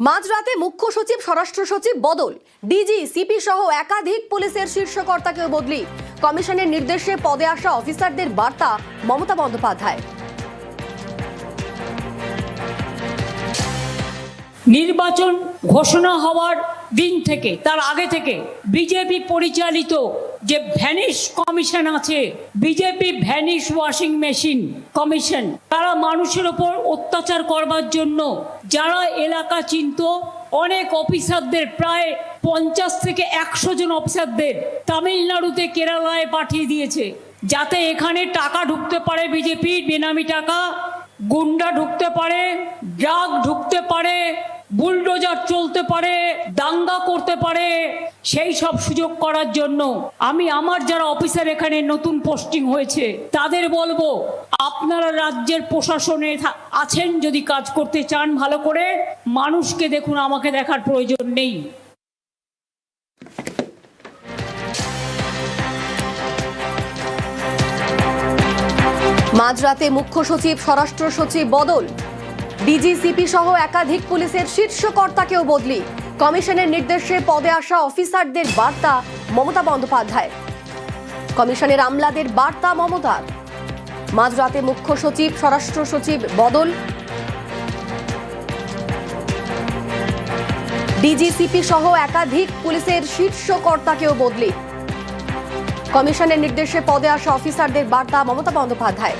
মাঝরাতে মুখ্য সচিব স্বরাষ্ট্র সচিব বদল, ডিজি সিপি সহ একাধিক পুলিশের শীর্ষ কর্তাকেও বদলি। কমিশনের নির্দেশে পদে আসা অফিসারদের বার্তা মমতা বন্দ্যোপাধ্যায়। নির্বাচন ঘোষণা হওয়ার দিন থেকে, তার আগে থেকে বিজেপি পরিচালিত যে ভ্যানিশ কমিশন আছে, BJP vanish washing machine commission, তারা মানুষের ওপর অত্যাচার করবার জন্য যারা এলাকা চিনত অনেক অফিসারদের, প্রায় 50 থেকে 100 জন অফিসারদের তামিলনাড়ুতে, কেরালায় পাঠিয়ে দিয়েছে, যাতে এখানে টাকা ঢুকতে পারে, বিজেপির বেনামি টাকা, গুন্ডা ঢুকতে পারে, ড্রাগ ঢুকতে পারে, বুলডোজার চলতে পারে, দাঙ্গা করতে পারে। সেই সব সুযোগ করার জন্য আমি আমার যারা অফিসার এখানে নতুন পোস্টিং হয়েছে তাদের বলবো, আপনারা রাজ্যের প্রশাসনে আছেন, যদি কাজ করতে চান ভালো করে, মানুষকে দেখুন, আমাকে দেখার প্রয়োজন নেই। মাঝরাতে মুখ্য সচিব স্বরাষ্ট্র সচিব বদল, ডিজিসিপি সহ একাধিক পুলিশের শীর্ষ কর্তাকেও বদলি। কমিশনের নির্দেশে পদে আসা অফিসারদের বার্তা মমতা বন্দ্যোপাধ্যায়। কমিশনের আমলাদের বার্তা মমতার। মাঝরাতে মুখ্য সচিব স্বরাষ্ট্র সচিব বদল, ডিজিসিপি সহ একাধিক পুলিশের শীর্ষ কর্তাকেও বদলি। কমিশনের নির্দেশে পদে আসা অফিসারদের বার্তা মমতা বন্দ্যোপাধ্যায়।